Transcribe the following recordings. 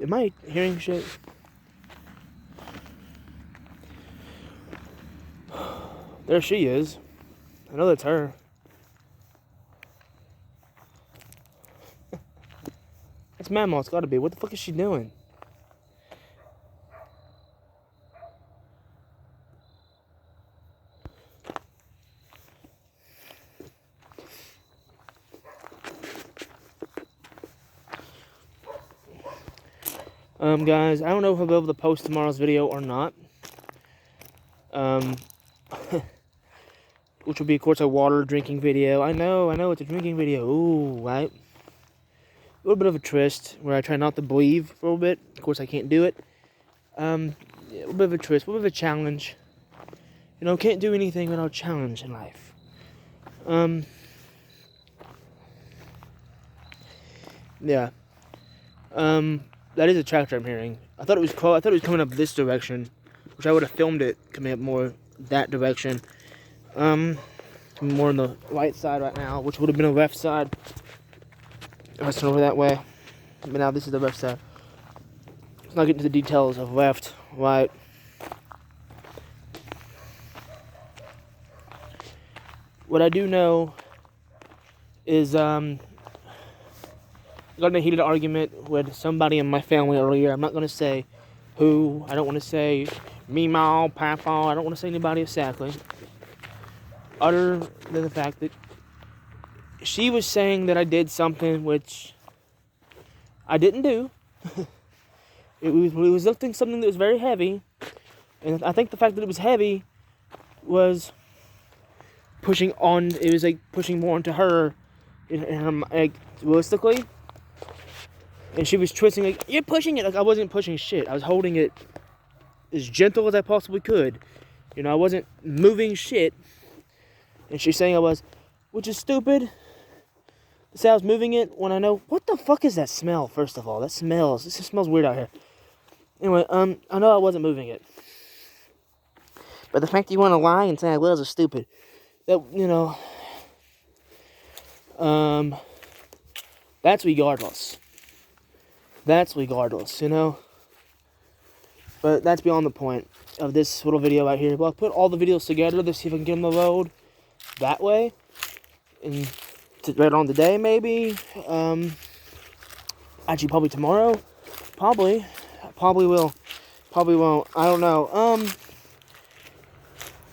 Am I hearing shit? There she is. I know that's her. That's Mama, it's gotta be. What the fuck is she doing? Guys, I don't know if I'll be able to post tomorrow's video or not. Which will be, of course, a water drinking video. I know, it's a drinking video. Ooh, right? A little bit of a twist where I try not to breathe for a little bit. Of course, I can't do it. Yeah, a little bit of a twist, a little bit of a challenge. You know, can't do anything without challenge in life. Yeah. That is a tractor I'm hearing. I thought it was coming up this direction, which I would have filmed it coming up more that direction. More on the right side right now, which would have been the left side if I was over that way. But now this is the left side. Let's not get into the details of left, right. What I do know is got in a heated argument with somebody in my family earlier. I'm not going to say who. I don't want to say me, ma, papa. I don't want to say anybody exactly. Other than the fact that she was saying that I did something which I didn't do. It was lifting something that was very heavy. And I think the fact that it was heavy was pushing on. It was like pushing more into her, in her, like, realistically. And she was twisting, like, you're pushing it. Like, I wasn't pushing shit. I was holding it as gentle as I possibly could. You know, I wasn't moving shit. And she's saying I was, which is stupid. To say I was moving it when I know, what the fuck is that smell, first of all? This just smells weird out here. Anyway, I know I wasn't moving it. But the fact that you want to lie and say I was is stupid. That, you know, that's regardless. That's regardless, you know. But that's beyond the point of this little video right here. Well, I'll put all the videos together to see if I can get on the road that way. And right on today, maybe. Actually, probably tomorrow. Probably will. Probably won't. I don't know.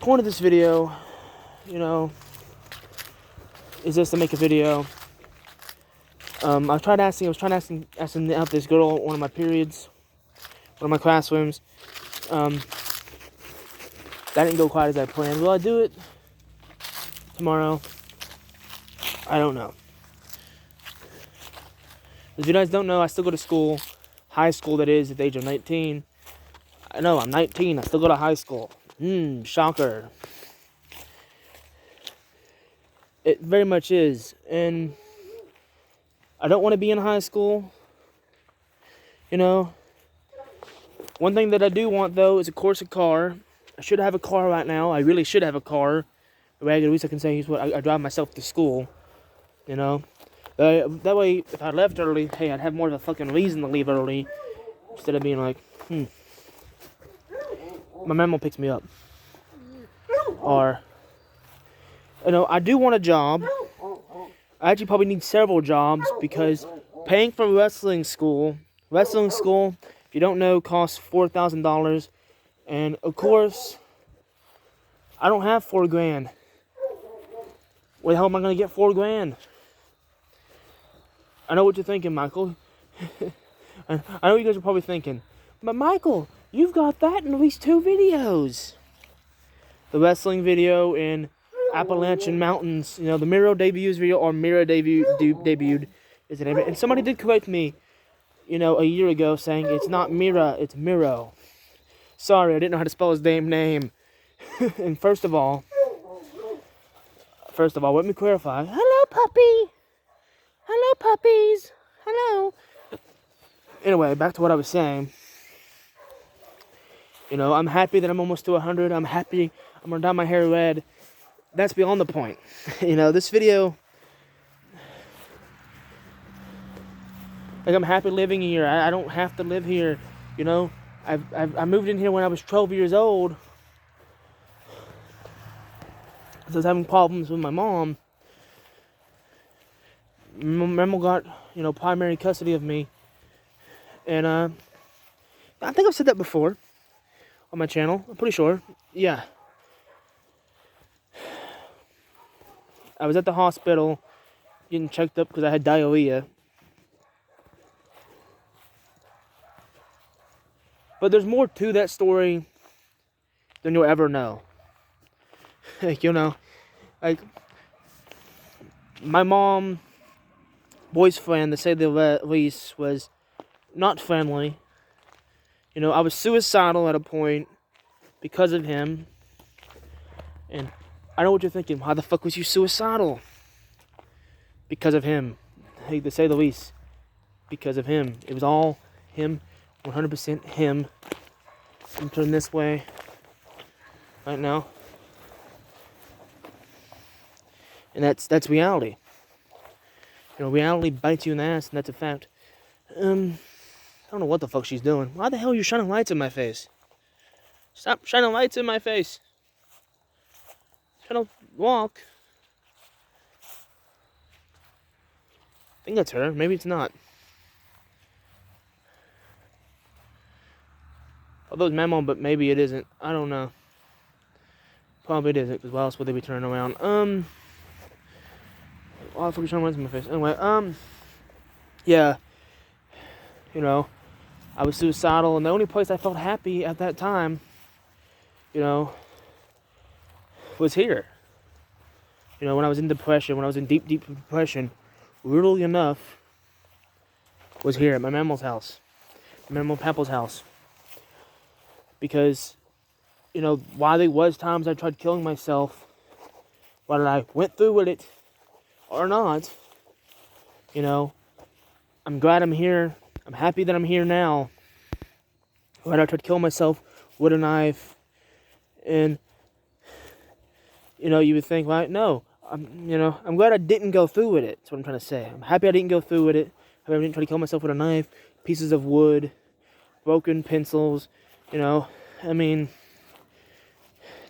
Point of this video, you know, is just to make a video. I was trying to asking out this girl at one of my periods, one of my classrooms. That didn't go quite as I planned. Will I do it tomorrow? I don't know. If you guys don't know, I still go to school. High school, that is, at the age of 19. I know, I'm 19. I still go to high school. Shocker. It very much is. And I don't want to be in high school. You know. One thing that I do want, though, is, of course, a car. I should have a car right now. I really should have a car. The way at least I can say is what I drive myself to school. You know. That way, if I left early, hey, I'd have more of a fucking reason to leave early. Instead of being like, my mom picks me up. Or, you know, I do want a job. I actually probably need several jobs because paying for wrestling school, if you don't know, costs $4,000. And, of course, I don't have $4,000. Where the hell am I going to get $4,000? I know what you're thinking, Michael. I know what you guys are probably thinking. But, Michael, you've got that in at least 2 videos. The wrestling video in Appalachian Mountains. You know, the Miro debuts video, or Miro debuted is the name. And somebody did correct me, you know, a year ago, saying it's not Mira, it's Miro. Sorry, I didn't know how to spell his damn name. And first of all, let me clarify. Hello, puppy. Hello, puppies. Hello. Anyway, back to what I was saying. You know, I'm happy that I'm almost to 100. I'm happy I'm going to dye my hair red. That's beyond the point. You know, this video Like, I'm happy living here. I don't have to live here, you know. I moved in here when I was 12 years old. So I was having problems with my mom. My mom got, primary custody of me. And I think I've said that before on my channel. I'm pretty sure. Yeah. I was at the hospital getting checked up because I had diarrhea. But there's more to that story than you'll ever know. Like, like, my mom, boyfriend, to say the least, was not friendly. I was suicidal at a point because of him. And I know what you're thinking. Why the fuck was you suicidal? Because of him. Hey, to say the least. Because of him. It was all him. 100% him. I'm turning this way right now. And that's reality. Reality bites you in the ass, and that's a fact. I don't know what the fuck she's doing. Why the hell are you shining lights in my face? Stop shining lights in my face. Trying to walk. I think that's her. Maybe it's not. Although it's my mom, but maybe it isn't. I don't know. Probably it isn't, because why else would they be turning around? Why the fuck are you shining lights in my face? Anyway, yeah. I was suicidal, and the only place I felt happy at that time, was here. When I was in depression, when I was in deep, deep depression, weirdly enough, was here at my mammal's house. My mammal papa's house. Because, while there was times I tried killing myself, whether I went through with it or not, I'm glad I'm here. I'm happy that I'm here now. Whether I tried to kill myself with a knife, and you would think, right? No, I'm glad I didn't go through with it. That's what I'm trying to say. I'm happy I didn't go through with it. I didn't try to kill myself with a knife, pieces of wood, broken pencils. There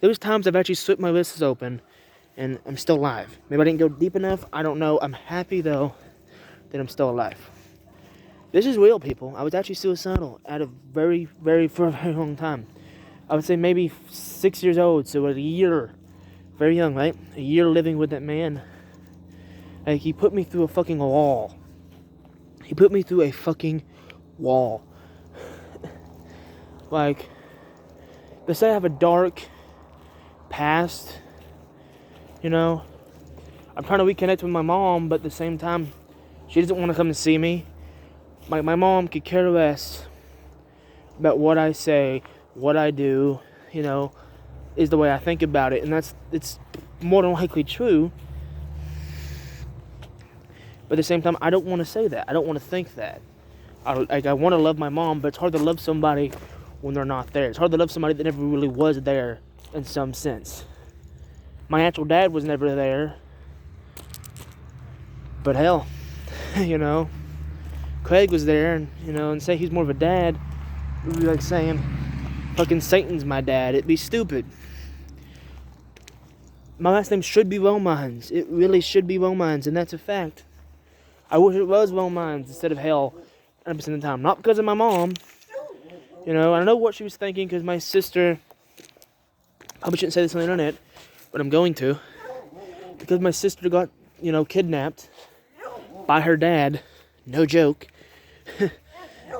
was times I've actually slit my wrists open, and I'm still alive. Maybe I didn't go deep enough. I don't know. I'm happy though that I'm still alive. This is real, people. I was actually suicidal at a very, very, for a very long time. I would say maybe 6 years old, so a year. Very young, right? A year living with that man. Like, he put me through a fucking wall. He put me through a fucking wall. Like, they say I have a dark past. I'm trying to reconnect with my mom, but at the same time, she doesn't want to come and see me. My mom could care less about what I say, what I do, is the way I think about it. And it's more than likely true. But at the same time, I don't want to say that. I don't want to think that. I want to love my mom, but it's hard to love somebody when they're not there. It's hard to love somebody that never really was there in some sense. My actual dad was never there. But hell, Craig was there, and say he's more of a dad, it would be like saying fucking Satan's my dad. It'd be stupid. My last name should be Romines. It really should be Romines, and that's a fact. I wish it was Romines instead of Hell 100% of the time. Not because of my mom. I know what she was thinking, because my sister, I probably shouldn't say this on the internet, but I'm going to. Because my sister got, kidnapped by her dad. No joke.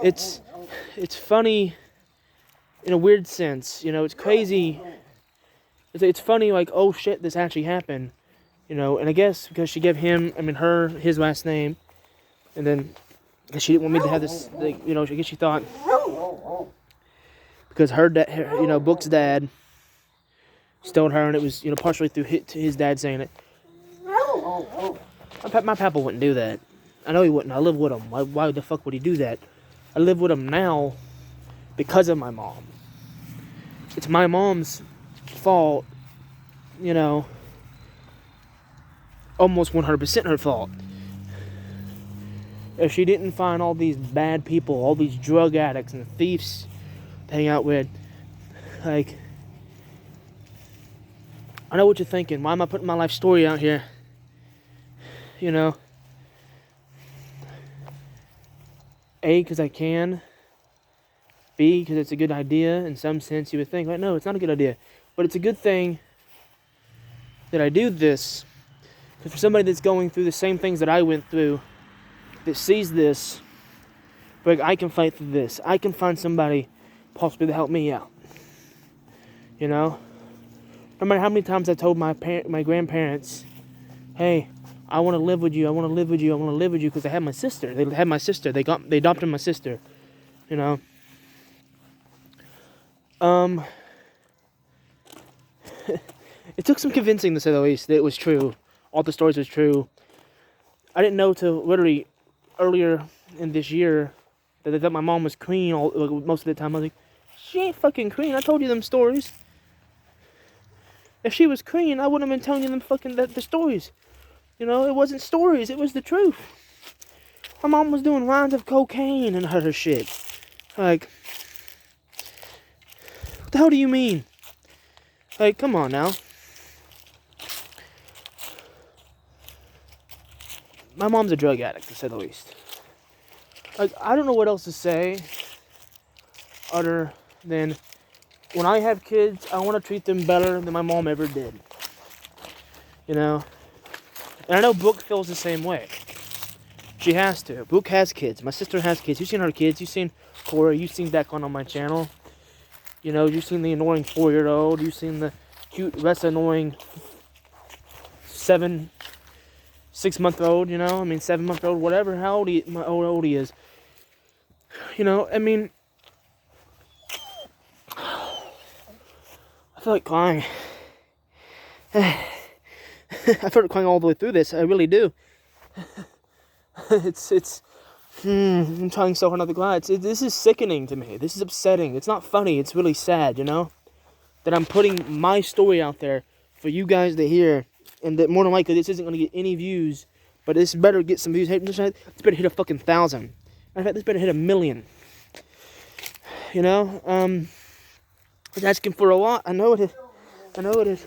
It's funny in a weird sense. It's crazy. It's funny, like, oh shit, this actually happened. And I guess because she gave him, his last name, and then because she didn't want me to have this, I guess she thought, because her dad, Book's dad stole her, and it was, partially through his dad saying it. My papa wouldn't do that. I know he wouldn't. I live with him. Why the fuck would he do that? I live with him now because of my mom. It's my mom's fault, almost 100% her fault. if she didn't find all these bad people, all these drug addicts and thieves to hang out with, like, I know what you're thinking. Why am I putting my life story out here? You know, A, because I can. B, because it's a good idea. In some sense, you would think, like, no, it's not a good idea. But it's a good thing that I do this. Because for somebody that's going through the same things that I went through, that sees this, like, I can fight through this. I can find somebody possibly to help me out. You know? No matter how many times I told my grandparents, hey, I want to live with you, I want to live with you, I want to live with you, because they had my sister. They had my sister. They adopted my sister. You know? It took some convincing, to say the least, that it was true. All the stories was true. I didn't know till literally earlier in this year that they thought my mom was clean most of the time. I was like, she ain't fucking clean. I told you them stories. If she was clean, I wouldn't have been telling you them fucking the stories. You know, it wasn't stories. It was the truth. My mom was doing lines of cocaine and her shit. Like, what the hell do you mean? Like, come on now. My mom's a drug addict, to say the least. Like, I don't know what else to say other than when I have kids, I want to treat them better than my mom ever did. You know? And I know Book feels the same way. She has to. Book has kids. My sister has kids. You've seen her kids. You've seen Cora. You've seen Declan on my channel. You know, you've seen the annoying 4-year-old. You've seen the cute, less annoying 6-month-old, you know? I mean, 7-month-old, whatever. How old he is. You know, I mean, I feel like crying. I feel like crying all the way through this. I really do. I'm trying so hard not to cry. This is sickening to me. This is upsetting. It's not funny. It's really sad, you know? That I'm putting my story out there for you guys to hear. And that more than likely this isn't going to get any views. But this better get some views. This better hit a fucking 1,000. Matter of fact, this better hit 1 million. You know? It's asking for a lot. I know it is. I know it is.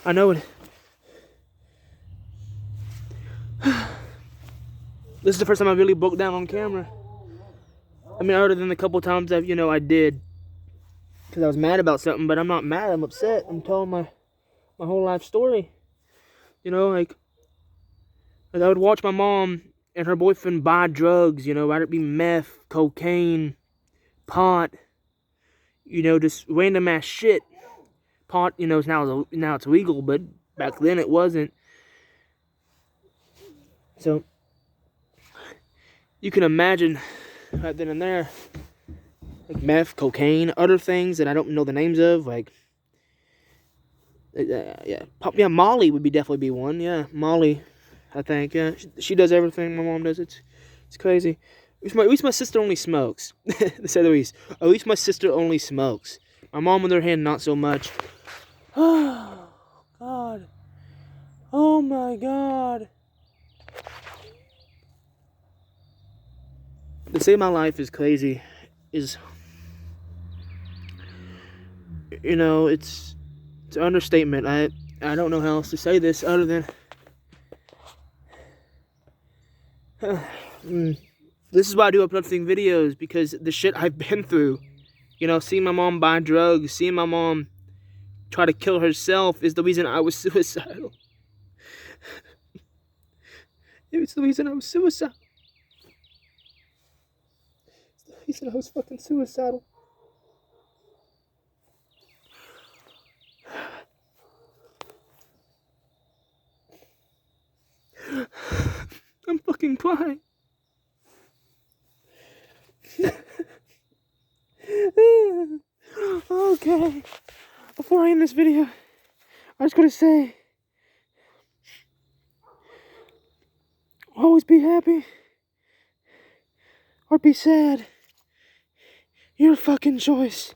I know it. This is the first time I really broke down on camera. I mean, other than the couple times I did. Because I was mad about something, but I'm not mad. I'm upset. I'm telling my whole life story. You know, like I would watch my mom and her boyfriend buy drugs, you know, whether it be meth, cocaine, pot, you know, just random ass shit. Pot, you know, now it's legal, but back then it wasn't. So you can imagine right then and there, like meth, cocaine, other things that I don't know the names of, like Molly would definitely be one. Yeah, Molly, I think. Yeah, she does everything my mom does. It's crazy. At least my sister only smokes. To say the least. At least my sister only smokes. My mom, on the other hand, not so much. Oh God. Oh my God. To say my life is crazy is, you know, it's an understatement. I don't know how else to say this other than this is why I do uplifting videos, because the shit I've been through, you know, seeing my mom buy drugs, seeing my mom try to kill herself is the reason I was suicidal. It's the reason I was suicidal. It's the reason I was fucking suicidal. I'm fucking crying. Okay. Before I end this video, I just gotta say, always be happy or be sad. Your fucking choice.